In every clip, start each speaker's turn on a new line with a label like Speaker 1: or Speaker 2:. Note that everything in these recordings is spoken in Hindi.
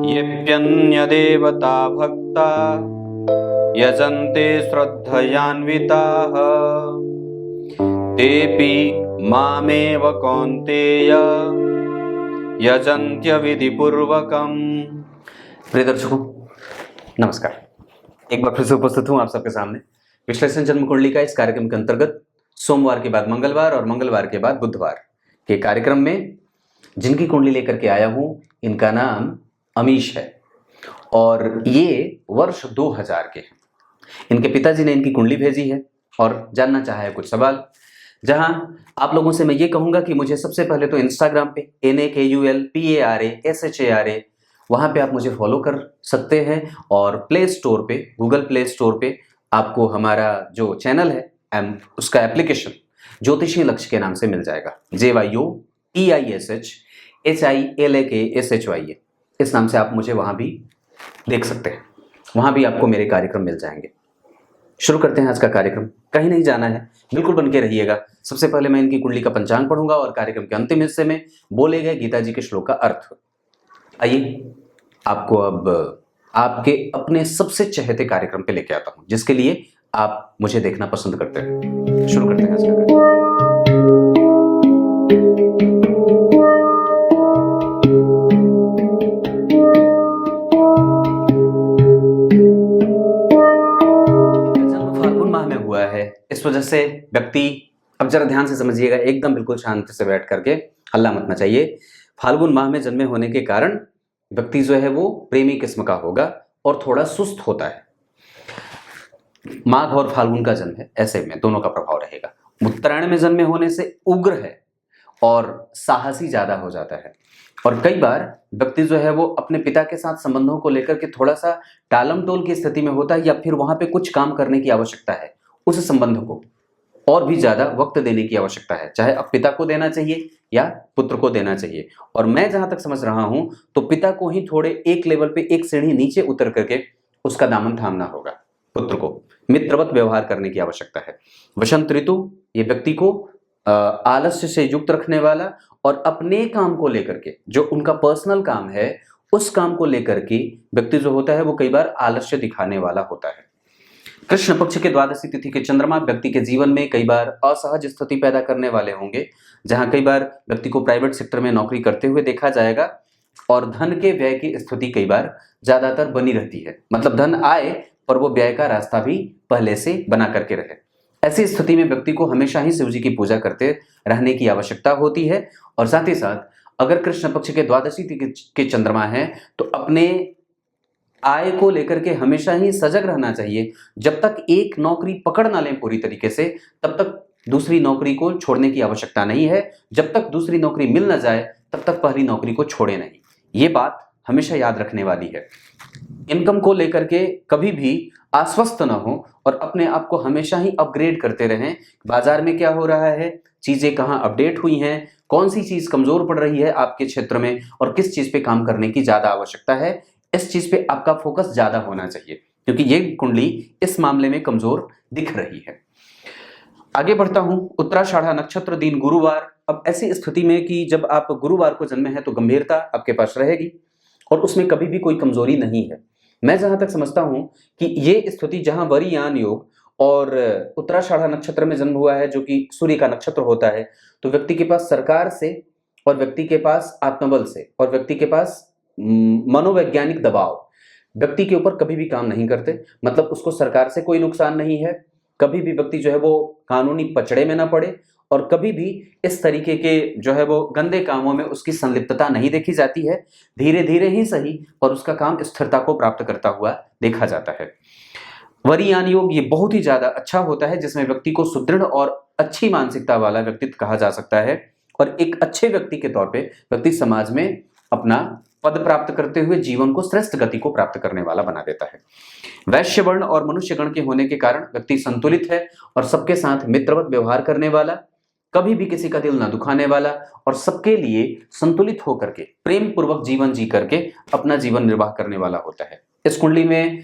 Speaker 1: येऽप्यन्यदेवता भक्ता यजन्ते श्रद्धयान्विताः तेऽपि मामेव कौन्तेय यजन्त्य विधिपूर्वकम्। प्रिय दर्शकों नमस्कार, एक बार फिर से उपस्थित हूं आप सबके सामने विश्लेषण जन्म कुंडली का इस कार्यक्रम के अंतर्गत सोमवार के बाद मंगलवार और मंगलवार के बाद बुधवार के कार्यक्रम में जिनकी कुंडली लेकर के आया हूं इनका नाम अमीश है और ये वर्ष 2000 के हैं। इनके पिताजी ने इनकी कुंडली भेजी है और जानना चाहा है कुछ सवाल, जहां आप लोगों से मैं ये कहूंगा कि मुझे सबसे पहले तो इंस्टाग्राम पे NAKULPARASHARA वहां पे आप मुझे फॉलो कर सकते हैं और प्ले स्टोर पे, गूगल प्ले स्टोर पे आपको हमारा जो चैनल है उसका एप्लीकेशन ज्योतिषी लक्ष्य के नाम से मिल जाएगा। JYOTISHHILAKSHYA इस नाम से आप मुझे वहां भी देख सकते हैं, वहां भी आपको मेरे कार्यक्रम मिल जाएंगे। शुरू करते हैं आज का कार्यक्रम, कहीं नहीं जाना है, बिल्कुल बन के रहिएगा। सबसे पहले मैं इनकी कुंडली का पंचांग पढ़ूंगा और कार्यक्रम के अंतिम हिस्से में बोले गए गीता जी के श्लोक का अर्थ। आइए आपको अब आपके अपने सबसे चहेते कार्यक्रम पे लेके आता हूं, जिसके लिए आप मुझे देखना पसंद करते हैं। शुरू करते हैं आज का कार्यक्रम। इस वजह से व्यक्ति, अब जरा ध्यान से समझिएगा, एकदम बिल्कुल शांति से बैठ करके हल्ला मत मचाइए। फाल्गुन माह में जन्मे होने के कारण व्यक्ति जो है वो प्रेमी किस्म का होगा और थोड़ा सुस्त होता है। माघ और फाल्गुन का जन्म है, ऐसे में दोनों का प्रभाव रहेगा। उत्तरायण में जन्मे होने से उग्र है और साहसी ज्यादा हो जाता है और कई बार व्यक्ति जो है वो अपने पिता के साथ संबंधों को लेकर के थोड़ा सा टालम टोल की स्थिति में होता है, या फिर वहां पे कुछ काम करने की आवश्यकता है, उस संबंध को और भी ज्यादा वक्त देने की आवश्यकता है, चाहे अब पिता को देना चाहिए या पुत्र को देना चाहिए। और मैं जहां तक समझ रहा हूं तो पिता को ही थोड़े एक लेवल पे, एक सीढ़ी नीचे उतर करके उसका दामन थामना होगा। पुत्र को मित्रवत व्यवहार करने की आवश्यकता है। वसंत ऋतु ये व्यक्ति को आलस्य से युक्त रखने वाला और अपने काम को लेकर के, जो उनका पर्सनल काम है, उस काम को लेकर के व्यक्ति जो होता है वो कई बार आलस्य दिखाने वाला होता है। कृष्ण पक्ष के द्वादशी तिथि के चंद्रमा व्यक्ति के जीवन में कई बार असहज स्थिति पैदा करने वाले होंगे, जहां कई बार व्यक्ति को प्राइवेट सेक्टर में नौकरी करते हुए देखा जाएगा और धन के व्यय की स्थिति कई बार ज्यादातर बनी रहती है। मतलब धन आए पर वो व्यय का रास्ता भी पहले से बना करके रहे। ऐसी स्थिति में व्यक्ति को हमेशा ही शिव जी की पूजा करते रहने की आवश्यकता होती है। और साथ ही साथ अगर कृष्ण पक्ष के द्वादशी के चंद्रमा है तो अपने आय को लेकर के हमेशा ही सजग रहना चाहिए। जब तक एक नौकरी पकड़ ना लें पूरी तरीके से, तब तक दूसरी नौकरी को छोड़ने की आवश्यकता नहीं है। जब तक दूसरी नौकरी मिल ना जाए तब तक पहली नौकरी को छोड़े नहीं। ये बात हमेशा याद रखने वाली है। इनकम को लेकर के कभी भी आश्वस्त ना हो और अपने आप को हमेशा ही अपग्रेड करते रहें। बाजार में क्या हो रहा है, चीजें कहाँ अपडेट हुई हैं, कौन सी चीज कमजोर पड़ रही है आपके क्षेत्र में और किस चीज पे काम करने की ज्यादा आवश्यकता है, इस चीज पे आपका फोकस ज्यादा होना चाहिए, क्योंकि ये कुंडली इस मामले में कमजोर दिख रही है। आगे बढ़ता हूं। उत्तराषाढ़ा नक्षत्र, दिन गुरुवार। अब ऐसी स्थिति में कि जब आप गुरुवार को जन्मे हैं तो गंभीरता आपके पास रहेगी और उसमें कभी भी कोई कमजोरी नहीं है। मैं जहां तक समझता हूं कि ये स्थिति जहां वरीयान योग और उत्तराषाढ़ा नक्षत्र में जन्म हुआ है, जो कि सूर्य का नक्षत्र होता है, तो व्यक्ति के पास सरकार से और व्यक्ति के पास आत्मबल से और व्यक्ति के पास मनोवैज्ञानिक दबाव व्यक्ति के ऊपर कभी भी काम नहीं करते। मतलब उसको सरकार से कोई नुकसान नहीं है, कभी भी व्यक्ति जो है वो कानूनी पचड़े में ना पड़े और कभी भी इस तरीके के जो है वो गंदे कामों में उसकी संलिप्तता नहीं देखी जाती है। धीरे धीरे ही सही पर उसका काम स्थिरता को प्राप्त करता हुआ देखा जाता है। वरीयान योग ये बहुत ही ज्यादा अच्छा होता है, जिसमें व्यक्ति को सुदृढ़ और अच्छी मानसिकता वाला व्यक्तित्व कहा जा सकता है और एक अच्छे व्यक्ति के तौर पे व्यक्ति समाज में अपना पद प्राप्त करते हुए जीवन को श्रेष्ठ गति को प्राप्त करने वाला बना देता है। वैश्य वर्ण और मनुष्य गण के होने के कारण व्यक्ति संतुलित है और सबके साथ मित्रवत व्यवहार करने वाला, कभी भी किसी का दिल न दुखाने वाला और सबके लिए संतुलित होकर के प्रेम पूर्वक जीवन जी करके अपना जीवन निर्वाह करने वाला होता है। इस कुंडली में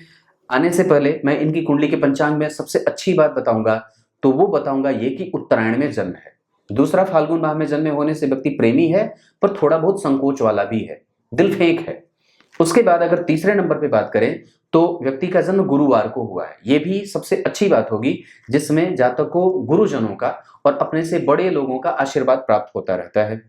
Speaker 1: आने से पहले मैं इनकी कुंडली के पंचांग में सबसे अच्छी बात बताऊंगा, तो वो बताऊंगा ये कि उत्तरायण में जन्म है। दूसरा, फाल्गुन माह में जन्मे होने से व्यक्ति प्रेमी है पर थोड़ा बहुत संकोच वाला भी है, दिल फेंक है। उसके बाद अगर तीसरे नंबर पे बात करें तो व्यक्ति का जन्म गुरुवार को हुआ है, ये भी सबसे अच्छी बात होगी, जिसमें जातक को गुरुजनों का और अपने से बड़े लोगों का आशीर्वाद प्राप्त होता रहता है।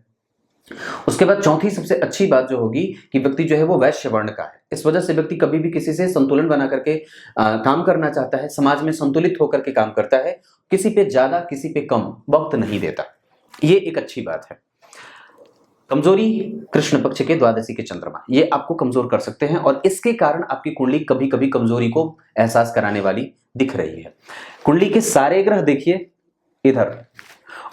Speaker 1: उसके बाद चौथी सबसे अच्छी बात जो होगी कि व्यक्ति जो है वो वैश्य वर्ण का है। इस वजह से व्यक्ति कभी भी किसी से संतुलन बना करके काम करना चाहता है, समाज में संतुलित होकर के काम करता है, किसी पे ज्यादा किसी पे कम वक्त नहीं देता, ये एक अच्छी बात है। कमजोरी कृष्ण पक्ष के द्वादशी के चंद्रमा, ये आपको कमजोर कर सकते हैं और इसके कारण आपकी कुंडली कभी कभी कमजोरी को एहसास कराने वाली दिख रही है। कुंडली के सारे ग्रह देखिए इधर,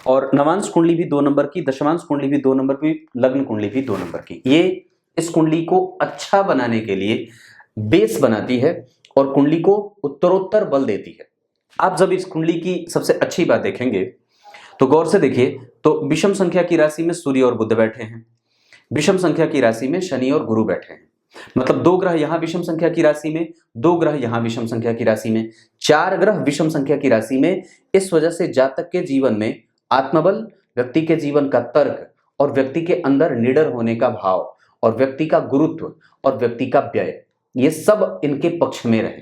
Speaker 1: और नवांश कुंडली भी 2 नंबर की, दशमांश कुंडली भी 2 नंबर की, लग्न कुंडली भी 2 नंबर की, ये इस कुंडली को अच्छा बनाने के लिए बेस बनाती है और कुंडली को उत्तरोत्तर बल देती है। आप जब इस कुंडली की सबसे अच्छी बात देखेंगे तो गौर से देखिए, तो विषम संख्या की राशि में सूर्य और बुध बैठे हैं, विषम संख्या की राशि में शनि और गुरु बैठे हैं, मतलब 2 ग्रह यहां विषम संख्या की राशि में, 2 ग्रह यहां विषम संख्या की राशि में, 4 ग्रह विषम संख्या की राशि में। इस वजह से जातक के जीवन में आत्मबल, व्यक्ति के जीवन का तर्क और व्यक्ति के अंदर निडर होने का भाव और व्यक्ति का गुरुत्व और व्यक्ति का व्यय, ये सब इनके पक्ष में रहे।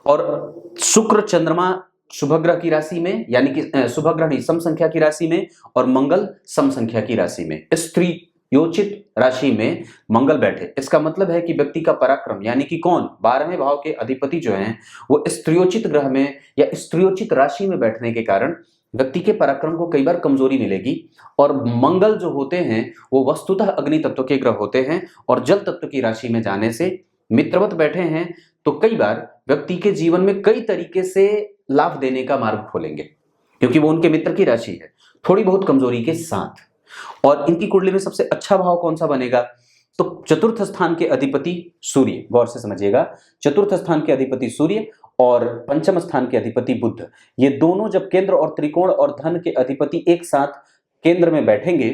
Speaker 1: और शुक्र चंद्रमा शुभ ग्रह की राशि में, यानी कि शुभ ग्रह नहीं सम संख्या की राशि में, और मंगल सम संख्या की राशि में, स्त्री योचित राशि में मंगल बैठे। इसका मतलब है कि व्यक्ति का पराक्रम, यानी कि कौन 12वें भाव के अधिपति जो हैं वो स्त्रियोचित ग्रह में या स्त्रियोचित राशि में बैठने के कारण व्यक्ति के पराक्रम को कई बार कमजोरी मिलेगी। और मंगल जो होते हैं वो वस्तुतः अग्नि तत्व के ग्रह होते हैं और जल तत्व की राशि में जाने से मित्रवत बैठे हैं, तो कई बार व्यक्ति के जीवन में कई तरीके से लाभ देने का मार्ग खोलेंगे, क्योंकि वो उनके मित्र की राशि है, थोड़ी बहुत कमजोरी के साथ। और इनकी कुंडली में सबसे अच्छा भाव कौन सा बनेगा, तो चतुर्थ स्थान के अधिपति सूर्य, गौर से समझिएगा, चतुर्थ स्थान के अधिपति सूर्य और पंचम स्थान के अधिपति बुध, ये दोनों जब केंद्र और त्रिकोण और धन के अधिपति एक साथ केंद्र में बैठेंगे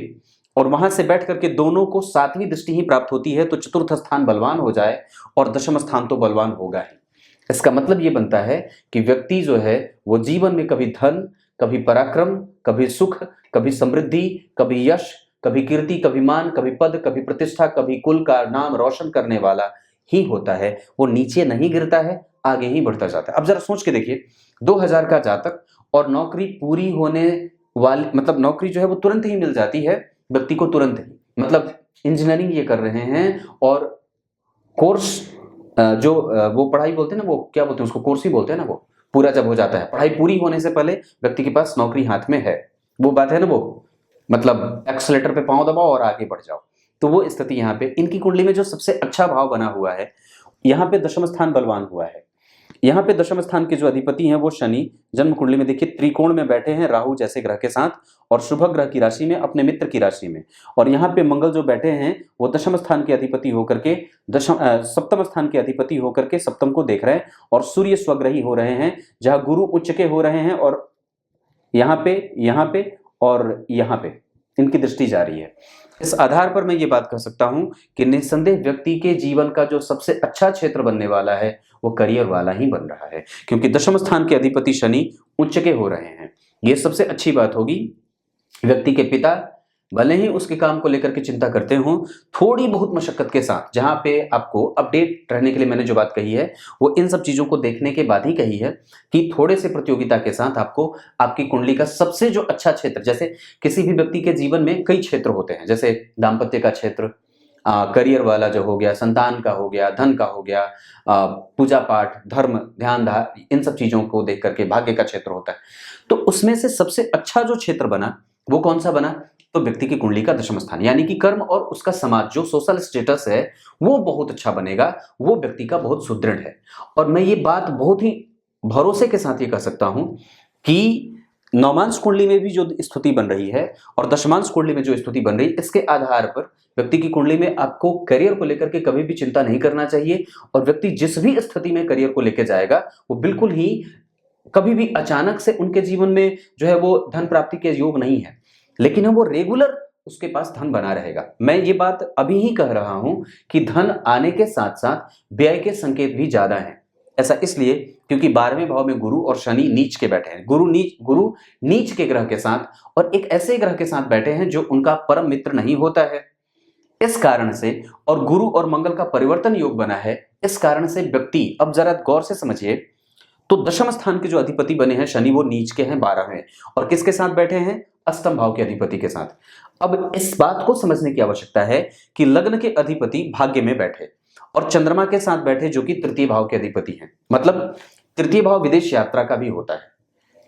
Speaker 1: और वहां से बैठ करके दोनों को 7वीं दृष्टि ही प्राप्त होती है, तो चतुर्थ स्थान बलवान हो जाए और दशम स्थान तो बलवान होगा ही। इसका मतलब ये बनता है कि व्यक्ति जो है वो जीवन में कभी धन, कभी पराक्रम, कभी सुख, कभी समृद्धि, कभी यश, कभी कीर्ति, कभी मान, कभी पद, कभी प्रतिष्ठा, कभी कुल का नाम रोशन करने वाला ही होता है। वो नीचे नहीं गिरता है, आगे ही बढ़ता जाता है। अब जरा सोच के देखिए, 2000 का जातक और नौकरी पूरी होने वाली, मतलब नौकरी जो है वो तुरंत ही मिल जाती है व्यक्ति को, तुरंत ही, मतलब इंजीनियरिंग ये कर रहे हैं और कोर्स जो वो पढ़ाई बोलते हैं ना, वो क्या बोलते हैं उसको, कोर्स ही बोलते हैं ना, वो पूरा जब हो जाता है, पढ़ाई पूरी होने से पहले व्यक्ति के पास नौकरी हाथ में है, वो बात है ना, वो मतलब एक्सेलेरेटर पे पांव दबाओ और आगे बढ़ जाओ। तो वो स्थिति यहाँ पे इनकी कुंडली में जो सबसे अच्छा भाव बना हुआ है, यहाँ पे दशम स्थान बलवान हुआ है। यहाँ पे दशम स्थान के जो अधिपति हैं वो शनि जन्म कुंडली में देखिए त्रिकोण में बैठे हैं राहु जैसे ग्रह के साथ और शुभ ग्रह की राशि में, अपने मित्र की राशि में। और यहाँ पे मंगल जो बैठे हैं वो दशम स्थान के अधिपति होकर के सप्तम स्थान के अधिपति होकर के सप्तम को देख रहे हैं और सूर्य स्वग्रही हो रहे हैं, जहाँ गुरु उच्च के हो रहे हैं और यहाँ पे और यहाँ पे इनकी दृष्टि जा रही है। इस आधार पर मैं ये बात कह सकता हूं कि निस्संदेह व्यक्ति के जीवन का जो सबसे अच्छा क्षेत्र बनने वाला है वो करियर वाला ही बन रहा है, क्योंकि दशम स्थान के अधिपति शनि उच्च के हो रहे हैं। ये सबसे अच्छी बात होगी। व्यक्ति के पिता भले ही उसके काम को लेकर के चिंता करते हो, थोड़ी बहुत मशक्कत के साथ, जहां पे आपको अपडेट रहने के लिए मैंने जो बात कही है वो इन सब चीजों को देखने के बाद ही कही है कि थोड़े से प्रतियोगिता के साथ आपको आपकी कुंडली का सबसे जो अच्छा क्षेत्र, जैसे किसी भी व्यक्ति के जीवन में कई क्षेत्र होते हैं, जैसे दाम्पत्य का क्षेत्र, करियर वाला जो हो गया, संतान का हो गया, धन का हो गया, पूजा पाठ, धर्म, ध्यान, इन सब चीजों को देख करके भाग्य का क्षेत्र होता है। तो उसमें से सबसे अच्छा जो क्षेत्र बना वो कौन सा बना, तो व्यक्ति की कुंडली का दशम स्थान, यानी कि कर्म और उसका समाज जो सोशल स्टेटस है वो बहुत अच्छा बनेगा, वो व्यक्ति का बहुत सुदृढ़ है। और मैं ये बात बहुत ही भरोसे के साथ ये कह सकता हूं कि नवमांश कुंडली में भी जो स्थिति बन रही है और दशमांश कुंडली में जो स्थिति बन रही है, इसके आधार पर व्यक्ति की कुंडली में आपको करियर को लेकर के कभी भी चिंता नहीं करना चाहिए। और व्यक्ति जिस भी स्थिति में करियर को लेकर जाएगा वो बिल्कुल ही कभी भी अचानक से उनके जीवन में जो है वो धन प्राप्ति के योग नहीं है, लेकिन वो रेगुलर उसके पास धन बना रहेगा। मैं ये बात अभी ही कह रहा हूं कि धन आने के साथ साथ व्यय के संकेत भी ज्यादा हैं। ऐसा इसलिए क्योंकि 12वें भाव में गुरु और शनि नीच के बैठे हैं, गुरु नीच के ग्रह के साथ और एक ऐसे ग्रह के साथ बैठे हैं जो उनका परम मित्र नहीं होता है। इस कारण से, और गुरु और मंगल का परिवर्तन योग बना है, इस कारण से व्यक्ति, अब जरा गौर से समझिए, तो दशम स्थान के जो अधिपति बने हैं शनि, वो नीच के हैं 12वें, और किसके साथ बैठे हैं? अष्टम भाव के अधिपति के साथ। अब इस बात को समझने की आवश्यकता है कि लग्न के अधिपति भाग्य में बैठे और चंद्रमा के साथ बैठे जो कि तृतीय भाव के अधिपति हैं। मतलब तृतीय भाव विदेश यात्रा का भी होता है,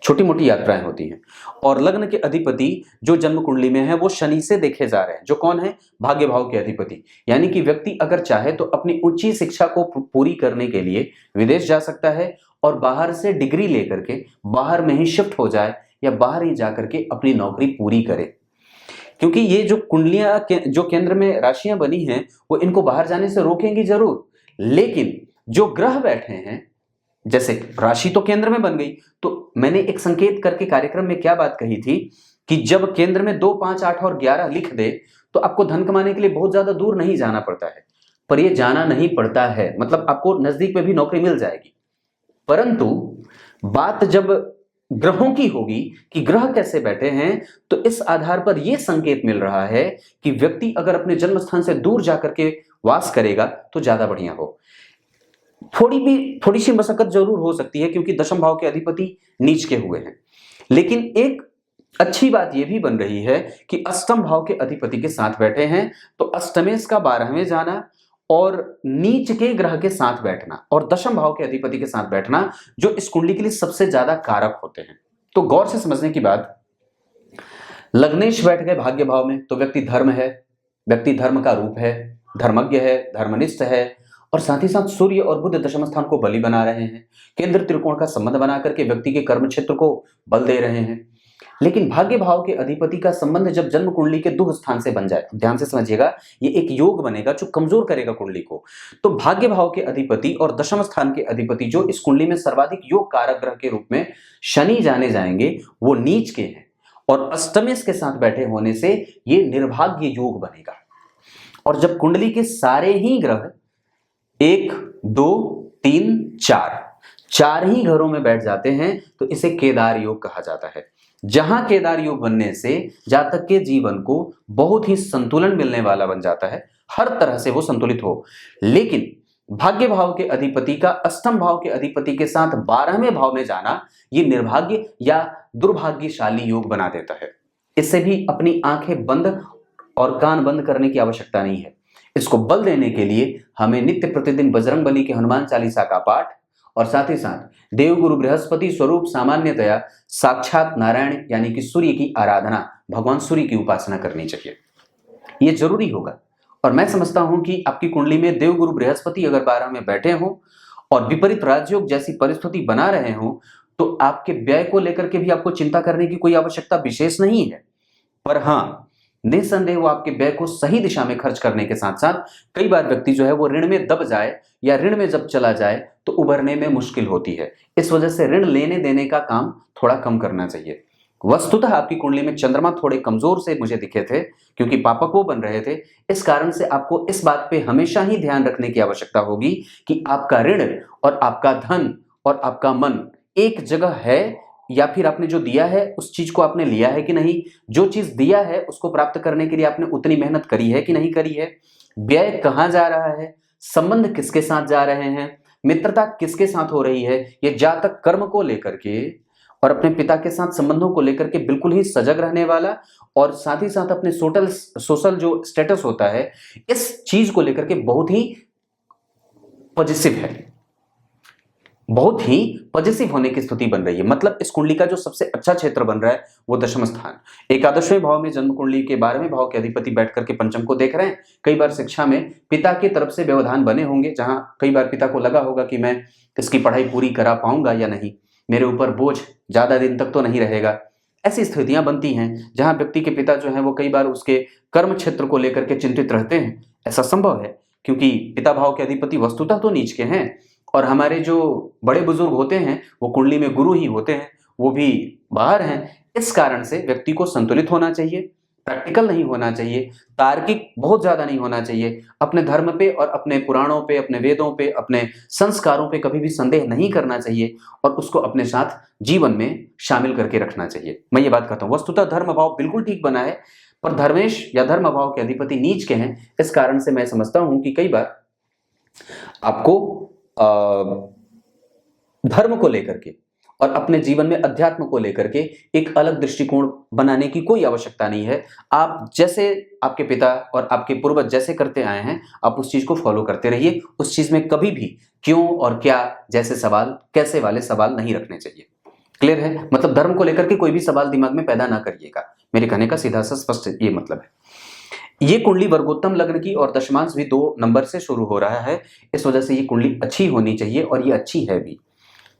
Speaker 1: छोटी मोटी यात्राएं होती हैं। और लग्न के अधिपति जो जन्म कुंडली में है वो शनि से देखे जा रहे हैं, जो कौन है? भाग्य भाव के अधिपति। यानी कि व्यक्ति अगर चाहे तो अपनी उच्च शिक्षा को पूरी करने के लिए विदेश जा सकता है और बाहर से डिग्री लेकर के बाहर में ही शिफ्ट हो जाए या बाहर ही जाकर के अपनी नौकरी पूरी करे। क्योंकि ये जो कुंडलियां जो केंद्र में राशियां बनी हैं वो इनको बाहर जाने से रोकेंगी जरूर, लेकिन जो ग्रह बैठे हैं, जैसे राशि तो केंद्र में बन गई, तो मैंने एक संकेत करके कार्यक्रम में क्या बात कही थी कि जब केंद्र में 2, 5, 8 और 11 लिख दे तो आपको धन कमाने के लिए बहुत ज्यादा दूर नहीं जाना पड़ता है। पर ये जाना नहीं पड़ता है, मतलब आपको नजदीक में भी नौकरी मिल जाएगी। परंतु बात जब ग्रहों की होगी कि ग्रह कैसे बैठे हैं, तो इस आधार पर यह संकेत मिल रहा है कि व्यक्ति अगर अपने जन्म स्थान से दूर जाकर के वास करेगा तो ज्यादा बढ़िया हो। थोड़ी सी मशक्कत जरूर हो सकती है क्योंकि दशम भाव के अधिपति नीच के हुए हैं, लेकिन एक अच्छी बात यह भी बन रही है कि अष्टम भाव के अधिपति के साथ बैठे हैं, तो अष्टमेश का 12वें जाना और नीच के ग्रह के साथ बैठना और दशम भाव के अधिपति के साथ बैठना जो इस कुंडली के लिए सबसे ज्यादा कारक होते हैं। तो गौर से समझने की बात, लग्नेश बैठ गए भाग्य भाव में तो व्यक्ति धर्म है, व्यक्ति धर्म का रूप है, धर्मज्ञ है, धर्मनिष्ठ है, और साथ ही साथ सूर्य और बुध दशम स्थान को बलि बना रहे हैं, केंद्र त्रिकोण का संबंध बना करके व्यक्ति के कर्म क्षेत्र को बल दे रहे हैं। लेकिन भाग्य भाव के अधिपति का संबंध जब जन्म कुंडली के दुह स्थान से बन जाए, ध्यान से समझिएगा, ये एक योग बनेगा जो कमजोर करेगा कुंडली को। तो भाग्य भाव के अधिपति और दशम स्थान के अधिपति जो इस कुंडली में सर्वाधिक योग कारक ग्रह के रूप में शनि जाने जाएंगे, वो नीच के हैं और अष्टमेश के साथ बैठे होने से ये निर्भाग्य योग बनेगा। और जब कुंडली के सारे ही ग्रह 1, 2, 3, 4 ही घरों में बैठ जाते हैं तो इसे केदार योग कहा जाता है, जहां केदार योग बनने से जातक के जीवन को बहुत ही संतुलन मिलने वाला बन जाता है, हर तरह से वो संतुलित हो। लेकिन भाग्य भाव के अधिपति का अष्टम भाव के अधिपति के साथ 12वें भाव में जाना ये निर्भाग्य या दुर्भाग्यशाली योग बना देता है। इससे भी अपनी आंखें बंद और कान बंद करने की आवश्यकता नहीं है। इसको बल देने के लिए हमें नित्य प्रतिदिन बजरंगबली के हनुमान चालीसा का पाठ और साथ ही साथ देवगुरु बृहस्पति स्वरूप सामान्यतया साक्षात नारायण यानी कि सूर्य की आराधना, भगवान सूर्य की उपासना करनी चाहिए, यह जरूरी होगा। और मैं समझता हूं कि आपकी कुंडली में देवगुरु बृहस्पति अगर 12 में बैठे हों और विपरीत राजयोग जैसी परिस्थिति बना रहे हों तो आपके व्यय को लेकर के भी आपको चिंता करने की कोई आवश्यकता विशेष नहीं है। पर हाँ, निसंदेह वो आपके व्यय को सही दिशा में खर्च करने के साथ साथ कई बार व्यक्ति जो है वो ऋण में दब जाए या ऋण में जब चला जाए तो उभरने में मुश्किल होती है। इस वजह से ऋण लेने देने का काम थोड़ा कम करना चाहिए। वस्तुतः आपकी कुंडली में चंद्रमा थोड़े कमजोर से मुझे दिखे थे क्योंकि पापक वो बन रहे थे। इस कारण से आपको इस बात पे हमेशा ही ध्यान रखने की आवश्यकता होगी कि आपका ऋण और आपका धन और आपका मन एक जगह है या फिर आपने जो दिया है उस चीज को आपने लिया है कि नहीं, जो चीज दिया है उसको प्राप्त करने के लिए आपने उतनी मेहनत करी है कि नहीं करी है, व्यय कहाँ जा रहा है, संबंध किसके साथ जा रहे हैं, मित्रता किसके साथ हो रही है। ये जातक कर्म को लेकर के और अपने पिता के साथ संबंधों को लेकर के बिल्कुल ही सजग रहने वाला और साथ ही साथ अपने सोशल जो स्टेटस होता है इस चीज को लेकर के बहुत ही पॉजिटिव है, बहुत ही पॉजिटिव होने की स्थिति बन रही है। मतलब इस कुंडली का जो सबसे अच्छा क्षेत्र बन रहा है वो दशम स्थान, एकादशवें भाव में जन्म कुंडली के 12वें भाव के अधिपति बैठ करके पंचम को देख रहे हैं। कई बार शिक्षा में पिता की तरफ से व्यवधान बने होंगे, जहां कई बार पिता को लगा होगा कि मैं इसकी पढ़ाई पूरी करा पाऊंगा या नहीं, मेरे ऊपर बोझ ज्यादा दिन तक तो नहीं रहेगा। ऐसी स्थितियां बनती हैं जहां व्यक्ति के पिता जो है वो कई बार उसके कर्म क्षेत्र को लेकर के चिंतित रहते हैं। ऐसा संभव है क्योंकि पिता भाव के अधिपति वस्तुतः तो नीच के हैं और हमारे जो बड़े बुजुर्ग होते हैं वो कुंडली में गुरु ही होते हैं, वो भी बाहर हैं। इस कारण से व्यक्ति को संतुलित होना चाहिए, प्रैक्टिकल नहीं होना चाहिए, तार्किक बहुत ज्यादा नहीं होना चाहिए, अपने धर्म पे और अपने पुराणों पे, अपने वेदों पे, अपने संस्कारों पे कभी भी संदेह नहीं करना चाहिए और उसको अपने साथ जीवन में शामिल करके रखना चाहिए। मैं ये बात कहता हूँ, वस्तुतः धर्म भाव बिल्कुल ठीक बना है, पर धर्मेश या धर्म भाव के अधिपति नीच के हैं। इस कारण से मैं समझता हूं कि कई बार आपको धर्म को लेकर के और अपने जीवन में अध्यात्म को लेकर के एक अलग दृष्टिकोण बनाने की कोई आवश्यकता नहीं है। आप जैसे आपके पिता और आपके पूर्वज जैसे करते आए हैं, आप उस चीज को फॉलो करते रहिए। उस चीज में कभी भी क्यों और क्या जैसे सवाल, कैसे वाले सवाल नहीं रखने चाहिए। क्लियर है? मतलब धर्म को लेकर के कोई भी सवाल दिमाग में पैदा ना करिएगा। मेरे कहने का सीधा सा स्पष्ट ये मतलब है। ये कुंडली वर्गोत्तम लग्न की और दशमांश भी 2 नंबर से शुरू हो रहा है। इस वजह से ये कुंडली अच्छी होनी चाहिए और ये अच्छी है भी।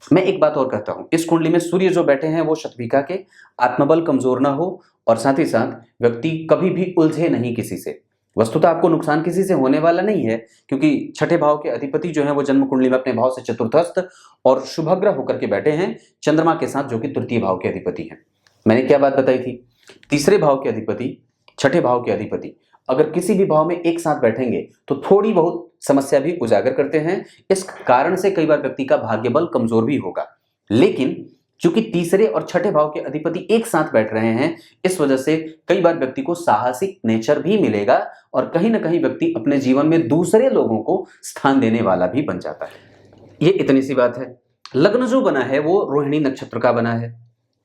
Speaker 1: मैं एक बात और कहता हूं, इस कुंडली में सूर्य जो बैठे हैं वो शतभिका के, आत्मबल कमजोर ना हो और साथ ही साथ व्यक्ति कभी भी उलझे नहीं किसी से। वस्तुतः आपको नुकसान किसी से होने वाला नहीं है, क्योंकि छठे भाव के अधिपति जो है वो जन्म कुंडली में अपने भाव से चतुर्थस्थ और शुभग्रह होकर के बैठे हैं चंद्रमा के साथ, जो कि तृतीय भाव के अधिपति हैं। मैंने क्या बात बताई थी? तीसरे भाव के अधिपति, छठे भाव के अधिपति अगर किसी भी भाव में एक साथ बैठेंगे तो थोड़ी बहुत समस्या भी उजागर करते हैं। इस कारण से कई बार व्यक्ति का भाग्य बल कमजोर भी होगा। लेकिन चूंकि तीसरे और छठे भाव के अधिपति एक साथ बैठ रहे हैं, इस वजह से कई बार व्यक्ति को साहसिक नेचर भी मिलेगा और कहीं ना कहीं व्यक्ति अपने जीवन में दूसरे लोगों को स्थान देने वाला भी बन जाता है। ये इतनी सी बात है। लग्न जो बना है वो रोहिणी नक्षत्र का बना है,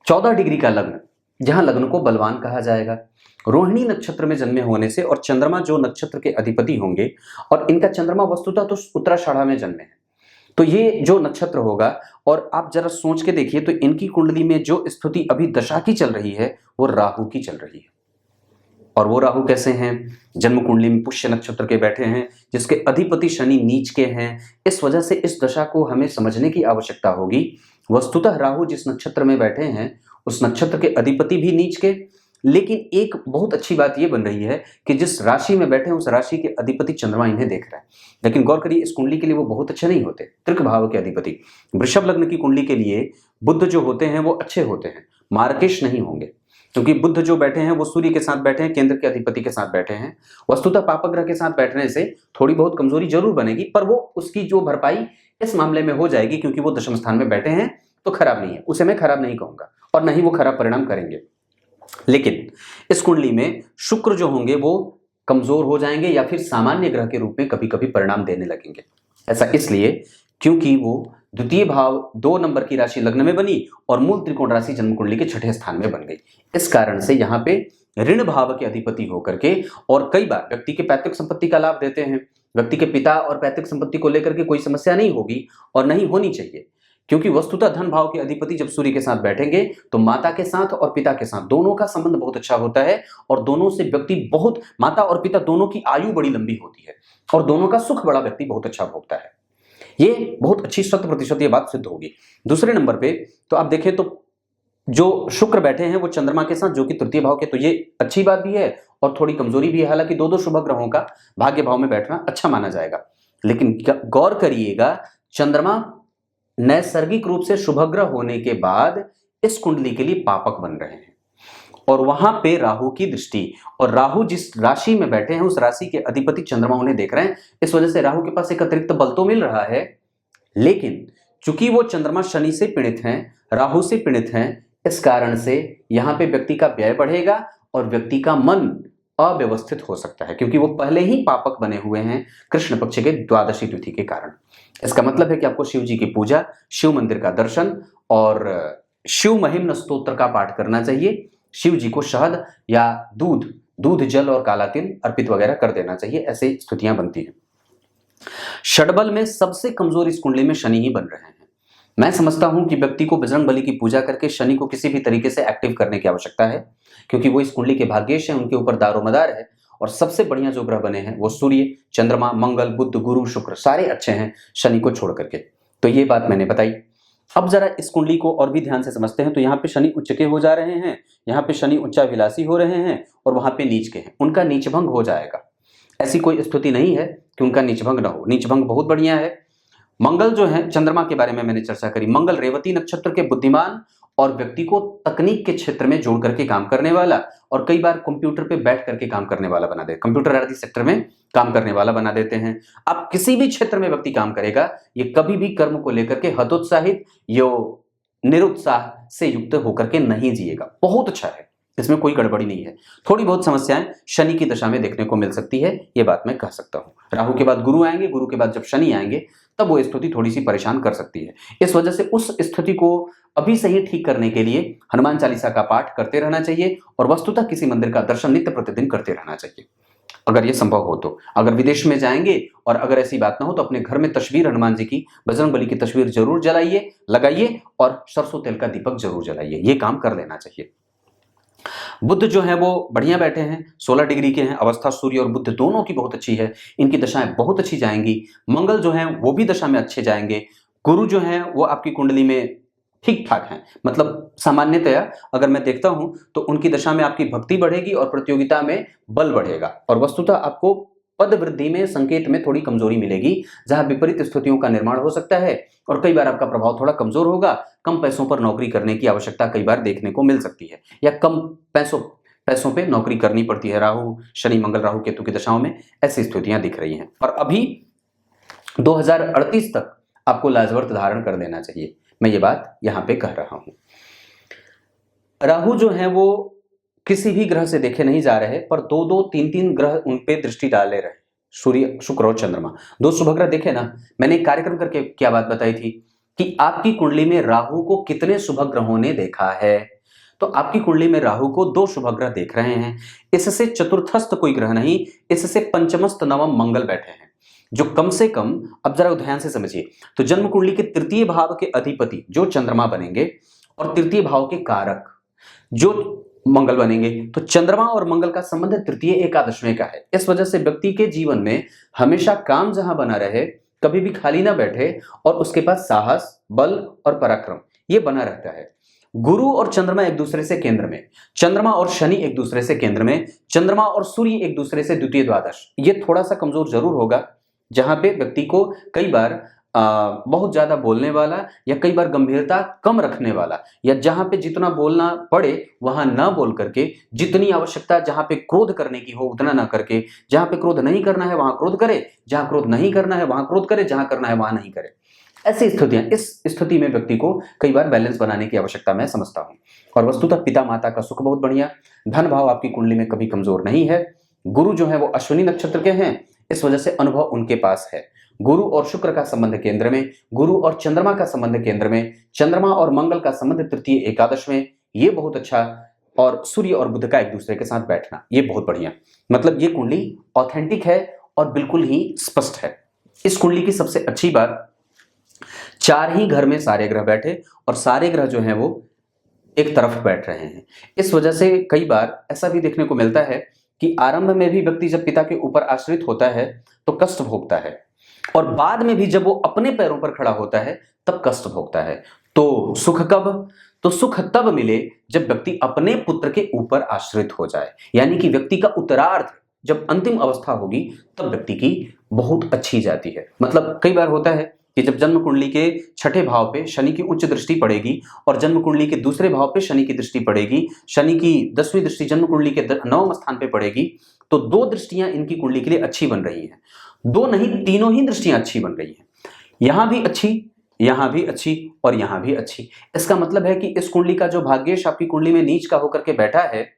Speaker 1: 14 डिग्री का लग्न, जहां लग्न को बलवान कहा जाएगा। रोहिणी नक्षत्र में जन्मे होने से और चंद्रमा जो नक्षत्र के अधिपति होंगे और इनका चंद्रमा वस्तुतः तो उत्तराषाढ़ा में जन्मे हैं, तो ये जो नक्षत्र होगा, और आप जरा सोच के देखिए तो इनकी कुंडली में जो स्थिति अभी दशा की चल रही है वो राहु की चल रही है। और वो राहु कैसे हैं? जन्म कुंडली में पुष्य नक्षत्र के बैठे हैं, जिसके अधिपति शनि नीच के हैं। इस वजह से इस दशा को हमें समझने की आवश्यकता होगी। वस्तुतः राहु जिस नक्षत्र में बैठे हैं उस नक्षत्र के अधिपति भी नीच के, लेकिन एक बहुत अच्छी बात यह बन रही है कि जिस राशि में बैठे हैं उस राशि के अधिपति चंद्रमा इन्हें देख रहा है। लेकिन गौर करिए, इस कुंडली के लिए वो बहुत अच्छे नहीं होते। त्रिक भाव के अधिपति वृषभ लग्न की कुंडली के लिए बुध जो होते हैं वो अच्छे होते हैं, मार्केश नहीं होंगे, क्योंकि बुध जो बैठे हैं वो सूर्य के साथ बैठे हैं, केंद्र के अधिपति के साथ बैठे हैं। वस्तुतः पापग्रह के साथ बैठने से थोड़ी बहुत कमजोरी जरूर बनेगी, पर वो उसकी जो भरपाई इस मामले में हो जाएगी, क्योंकि वो दशम स्थान में बैठे हैं तो खराब नहीं है। उसे मैं खराब नहीं कहूंगा और न ही वो खराब परिणाम करेंगे। लेकिन इस कुंडली में शुक्र जो होंगे वो कमजोर हो जाएंगे या फिर सामान्य ग्रह के रूप में कभी कभी परिणाम देने लगेंगे। ऐसा इसलिए क्योंकि वो द्वितीय भाव 2 नंबर की राशि लग्न में बनी और मूल त्रिकोण राशि जन्म कुंडली के छठे स्थान में बन गई। इस कारण से यहाँ पे ऋण भाव के अधिपति होकर के और कई बार व्यक्ति के पैतृक संपत्ति का लाभ देते हैं। व्यक्ति के पिता और पैतृक संपत्ति को लेकर के कोई समस्या नहीं होगी और नहीं होनी चाहिए, क्योंकि वस्तुतः धन भाव के अधिपति जब सूर्य के साथ बैठेंगे तो माता के साथ और पिता के साथ दोनों का संबंध बहुत अच्छा होता है और दोनों से व्यक्ति बहुत, माता और पिता दोनों की आयु बड़ी लंबी होती है और दोनों का सुख बड़ा व्यक्ति बहुत अच्छा भोगता है। ये बहुत अच्छी 100% ये बात सिद्ध होगी। दूसरे नंबर पे तो आप देखें तो जो शुक्र बैठे हैं वो चंद्रमा के साथ, जो कि तृतीय भाव के, तो ये अच्छी बात भी है और थोड़ी कमजोरी भी है। हालांकि 2 शुभ ग्रहों का भाग्य भाव में बैठना अच्छा माना जाएगा, लेकिन गौर करिएगा चंद्रमा नैसर्गिक रूप से शुभग्रह होने के बाद इस कुंडली के लिए पापक बन रहे हैं और वहां पे राहु की दृष्टि, और राहु जिस राशि में बैठे हैं उस राशि के अधिपति चंद्रमा उन्हें देख रहे हैं। इस वजह से राहु के पास एक अतिरिक्त बल तो मिल रहा है, लेकिन चूंकि वो चंद्रमा शनि से पीड़ित हैं, राहु से पीड़ित हैं, इस कारण से यहां पे व्यक्ति का व्यय बढ़ेगा और व्यक्ति का मन अव्यवस्थित हो सकता है, क्योंकि वो पहले ही पापक बने हुए हैं कृष्ण पक्ष के द्वादशी तिथि के कारण। इसका मतलब है कि आपको शिव जी की पूजा, शिव मंदिर का दर्शन और शिव महिम्न स्तोत्र का पाठ करना चाहिए। शिव जी को शहद या दूध जल और काला तिल अर्पित वगैरह कर देना चाहिए। ऐसे स्थितियां बनती हैं। षडबल में सबसे कमजोर इस कुंडली में शनि ही बन रहे हैं। मैं समझता हूं कि व्यक्ति को बजरंग बली की पूजा करके शनि को किसी भी तरीके से एक्टिव करने की आवश्यकता है, क्योंकि वो इस कुंडली के भाग्येश हैं, उनके ऊपर दारोमदार है और सबसे बढ़िया जो ग्रह बने हैं वो सूर्य, चंद्रमा, मंगल, बुध, गुरु, शुक्र, सारे अच्छे हैं शनि को छोड़ करके। तो ये बात मैंने बताई। अब जरा इस कुंडली को और भी ध्यान से समझते हैं। तो यहाँ पे शनि उच्च के हो जा रहे हैं, यहाँ पे शनि उच्चाभिलाषी हो रहे हैं और वहां पे नीच के हैं। उनका नीचभंग हो जाएगा। ऐसी कोई स्थिति नहीं है कि उनका नीचभंग ना हो, नीचभंग बहुत बढ़िया है। मंगल जो है, चंद्रमा के बारे में मैंने चर्चा करी, मंगल रेवती नक्षत्र के बुद्धिमान और व्यक्ति को तकनीक के क्षेत्र में जोड़ करके काम करने वाला और कई बार कंप्यूटर पे बैठ करके काम करने वाला बना देते, कंप्यूटर आदि सेक्टर में काम करने वाला बना देते हैं। अब किसी भी क्षेत्र में व्यक्ति काम करेगा, ये कभी भी कर्म को लेकर के हतोत्साहित या निरुत्साह से युक्त होकर के नहीं जिएगा। बहुत अच्छा है, इसमें कोई गड़बड़ी नहीं है। थोड़ी बहुत समस्याएं शनि की दशा में देखने को मिल सकती है, ये बात मैं कह सकता हूँ। राहु के बाद गुरु आएंगे, गुरु के बाद जब शनि आएंगे तब वो स्थिति थोड़ी सी परेशान कर सकती है। इस वजह से उस स्थिति को अभी से ही ठीक करने के लिए हनुमान चालीसा का पाठ करते रहना चाहिए और वस्तुतः किसी मंदिर का दर्शन नित्य प्रतिदिन करते रहना चाहिए, अगर ये संभव हो तो। अगर विदेश में जाएंगे और अगर ऐसी बात ना हो तो अपने घर में तस्वीर हनुमान जी की, बजरंगबली की तस्वीर जरूर जलाइए, लगाइए और सरसों तेल का दीपक जरूर जलाइए। ये काम कर लेना चाहिए। बुध जो है वो बढ़िया बैठे हैं, 16 डिग्री के हैं। अवस्था सूर्य और बुध दोनों की बहुत अच्छी है, इनकी दशाएं बहुत अच्छी जाएंगी। मंगल जो है वो भी दशा में अच्छे जाएंगे। गुरु जो है वो आपकी कुंडली में ठीक ठाक हैं, मतलब सामान्यतया अगर मैं देखता हूं तो उनकी दशा में आपकी भक्ति बढ़ेगी और प्रतियोगिता में बल बढ़ेगा और वस्तुतः आपको पद वृद्धि में संकेत में थोड़ी कमजोरी मिलेगी, जहां विपरीत स्थितियों का निर्माण हो सकता है और कई बार आपका प्रभाव थोड़ा कमजोर होगा। कम पैसों पर नौकरी करने की आवश्यकता कई बार देखने को मिल सकती है या कम पैसों पे नौकरी करनी पड़ती है। राहु शनि मंगल राहु केतु की दशाओं में ऐसी स्थितियां दिख रही हैं और अभी 2038 तक आपको लाजवर्त धारण कर देना चाहिए। मैं ये बात यहां पे कह रहा हूं। राहु जो है वो किसी भी ग्रह से देखे नहीं जा रहे, पर 2-2, 3-3 ग्रह उन पे दृष्टि डाले रहे, सूर्य शुक्र और चंद्रमा। 2 शुभ ग्रह देखे ना। मैंने एक कार्यक्रम करके क्या बात बताई थी कि आपकी कुंडली में राहु को कितने शुभ ग्रहों ने देखा है, तो आपकी कुंडली में राहु को 2 शुभ ग्रह देख रहे हैं। इससे चतुर्थस्थ कोई ग्रह नहीं, इससे पंचमस्त नवम मंगल बैठे हैं, जो कम से कम, अब जरा ध्यान से समझिए, तो जन्म कुंडली के तृतीय भाव के अधिपति जो चंद्रमा बनेंगे और तृतीय भाव के कारक जो मंगल बनेंगे, तो चंद्रमा और मंगल का संबंध तृतीय एकादशवें का है। इस वजह से व्यक्ति के जीवन में हमेशा काम जहां बना रहे, कभी भी खाली ना बैठे और उसके पास साहस, बल और पराक्रम ये बना रहता है। गुरु और चंद्रमा एक दूसरे से केंद्र में, चंद्रमा और शनि एक दूसरे से केंद्र में, चंद्रमा और सूर्य एक दूसरे से द्वितीय द्वादश, ये थोड़ा सा कमजोर जरूर होगा, जहां पे व्यक्ति को कई बार बहुत ज्यादा बोलने वाला या कई बार गंभीरता कम रखने वाला, या जहां पे जितना बोलना पड़े वहां ना बोल करके, जितनी आवश्यकता जहां पे क्रोध करने की हो उतना ना करके, जहां पे क्रोध नहीं करना है वहां क्रोध करे, जहां क्रोध नहीं करना है वहां क्रोध करे, जहां करना है वहां नहीं करे। ऐसी स्थितियां, इस स्थिति में व्यक्ति को कई बार बैलेंस बनाने की आवश्यकता मैं समझता हूं। और वस्तुतः पिता माता का सुख बहुत बढ़िया, धन भाव आपकी कुंडली में कभी कमजोर नहीं है। गुरु जो है वो अश्विनी नक्षत्र के हैं, इस वजह से अनुभव उनके पास है। गुरु और शुक्र का संबंध केंद्र में, गुरु और चंद्रमा का संबंध केंद्र में, चंद्रमा और मंगल का संबंध तृतीय एकादश में, ये बहुत अच्छा। और सूर्य और बुध का एक दूसरे के साथ बैठना, ये बहुत बढ़िया, मतलब ये कुंडली ऑथेंटिक है और बिल्कुल ही स्पष्ट है। इस कुंडली की सबसे अच्छी बात, 4 ही घर में सारे ग्रह बैठे और सारे ग्रह जो हैं वो एक तरफ बैठ रहे हैं। इस वजह से कई बार ऐसा भी देखने को मिलता है कि आरंभ में भी व्यक्ति जब पिता के ऊपर आश्रित होता है तो कष्ट भोगता है, और बाद में भी जब वो अपने पैरों पर खड़ा होता है तब कष्ट भोगता है। तो सुख कब? तो सुख तब मिले जब व्यक्ति अपने पुत्र के ऊपर आश्रित हो जाए, यानी कि व्यक्ति का उत्तरार्ध जब अंतिम अवस्था होगी तब व्यक्ति की बहुत अच्छी जाती है। मतलब कई बार होता है कि जब जन्म कुंडली के 6ठे भाव पे शनि की उच्च दृष्टि पड़ेगी और जन्म कुंडली के दूसरे भाव पे शनि की दृष्टि पड़ेगी, शनि की 10वीं दृष्टि जन्म कुंडली के 9वें स्थान पे पड़ेगी, तो 2 दृष्टियां इनकी कुंडली के लिए अच्छी बन रही हैं। 2 नहीं, तीनों ही दृष्टियां अच्छी बन रही हैं, यहां भी अच्छी, यहां भी अच्छी और यहां भी अच्छी। इसका मतलब है कि इस कुंडली का जो भाग्येश आपकी कुंडली में नीच का होकर के बैठा है,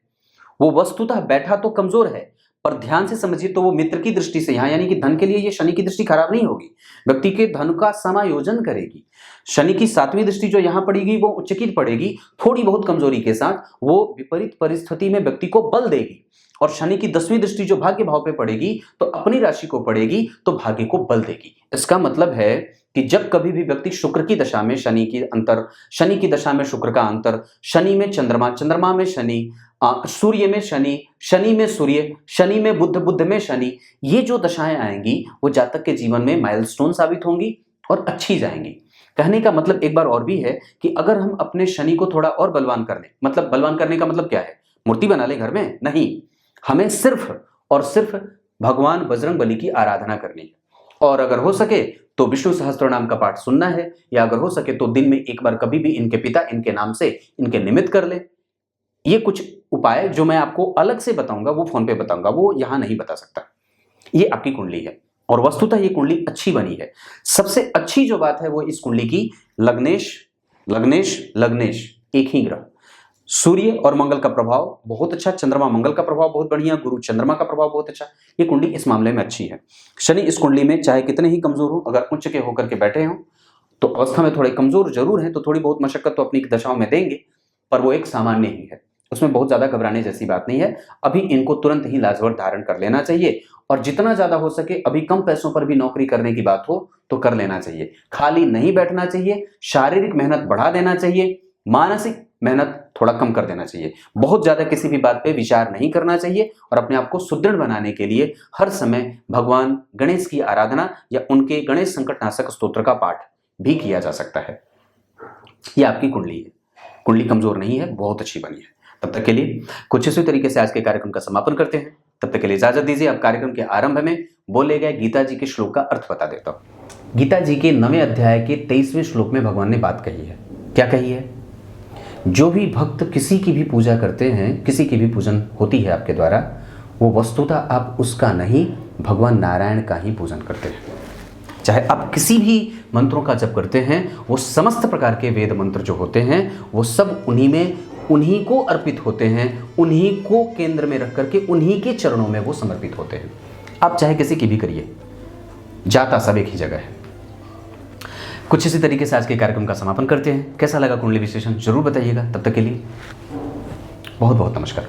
Speaker 1: वो वस्तुतः बैठा तो कमजोर है, पर ध्यान से समझिए तो वो मित्र की दृष्टि से यहाँ, यानी कि धन के लिए ये शनि की दृष्टि खराब नहीं होगी, व्यक्ति के धन का समायोजन करेगी। शनि की 7वीं दृष्टि जो यहाँ पड़ेगी वो उच्चकित पड़ेगी, थोड़ी बहुत कमजोरी के साथ, वो विपरीत परिस्थिति में व्यक्ति को बल देगी। और शनि की 10वीं दृष्टि जो भाग्य भाव पे पड़ेगी तो अपनी राशि को पड़ेगी तो भाग्य को बल देगी। इसका मतलब है कि जब कभी भी व्यक्ति शुक्र की दशा में शनि की अंतर, शनि की दशा में शुक्र का अंतर, शनि में चंद्रमा, चंद्रमा में शनि, सूर्य में शनि, शनि में सूर्य, शनि में बुध, बुध में शनि, ये जो दशाएं आएंगी वो जातक के जीवन में माइलस्टोन साबित होंगी और अच्छी जाएंगी। कहने का मतलब एक बार और भी है कि अगर हम अपने शनि को थोड़ा और बलवान कर लें, मतलब बलवान करने का मतलब क्या है, मूर्ति बना ले घर में? नहीं, हमें सिर्फ और सिर्फ भगवान बजरंगबली की आराधना करनी है, और अगर हो सके तो विष्णु सहस्त्र नाम का पाठ सुनना है, या अगर हो सके तो दिन में एक बार कभी भी इनके पिता, इनके नाम से इनके निमित्त कर ले। ये कुछ उपाय जो मैं आपको अलग से बताऊंगा, वो फोन पे बताऊंगा, वो यहां नहीं बता सकता। ये आपकी कुंडली है और वस्तुतः ये कुंडली अच्छी बनी है। सबसे अच्छी जो बात है वो इस कुंडली की लग्नेश, लग्नेश, लग्नेश एक ही ग्रह, सूर्य और मंगल का प्रभाव बहुत अच्छा, चंद्रमा मंगल का प्रभाव बहुत बढ़िया, गुरु चंद्रमा का प्रभाव बहुत अच्छा। ये कुंडली इस मामले में अच्छी है। शनि इस कुंडली में चाहे कितने ही कमजोर हो, अगर उच्च के होकर के बैठे हों तो अवस्था में थोड़े कमजोर जरूर हैं, तो थोड़ी बहुत मशक्कत तो अपनी दशाओं में देंगे, पर वो एक सामान्य ही है, उसमें बहुत ज्यादा घबराने जैसी बात नहीं है। अभी इनको तुरंत ही लाजवर धारण कर लेना चाहिए, और जितना ज्यादा हो सके अभी कम पैसों पर भी नौकरी करने की बात हो तो कर लेना चाहिए। खाली नहीं बैठना चाहिए, शारीरिक मेहनत बढ़ा देना चाहिए, मानसिक मेहनत थोड़ा कम कर देना चाहिए। बहुत ज्यादा किसी भी बात पे विचार नहीं करना चाहिए, और अपने आप को सुदृढ़ बनाने के लिए हर समय भगवान गणेश की आराधना या उनके गणेश संकटनाशक स्तोत्र का पाठ भी किया जा सकता है। ये आपकी कुंडली है, कुंडली कमजोर नहीं है, बहुत अच्छी बनी है। तब तक के लिए कुछ इसी तरीके से आज के कार्यक्रम का समापन करते हैं। तब तक के लिए इजाजत दीजिए। अब कार्यक्रम के आरंभ में बोले गए गीता जी के श्लोक का अर्थ बता देता हूं। गीता जी के 9वें अध्याय के 23वें श्लोक में भगवान ने बात कही है। क्या कही है? जो भी भक्त किसी की भी पूजा करते हैं, किसी की भी पूजन होती है आपके द्वारा, वो वस्तुतः आप उसका नहीं, भगवान नारायण का ही पूजन करते हैं। चाहे आप किसी भी मंत्रों का जप करते हैं, वो समस्त प्रकार के वेद मंत्र जो होते हैं वो सब उन्हीं को अर्पित होते हैं, उन्हीं को केंद्र में रख करके उन्हीं के चरणों में वो समर्पित होते हैं। आप चाहे किसी की भी करिए, जाता सब एक ही जगह है। कुछ इसी तरीके से आज के कार्यक्रम का समापन करते हैं। कैसा लगा कुंडली विश्लेषण जरूर बताइएगा। तब तक के लिए बहुत बहुत नमस्कार।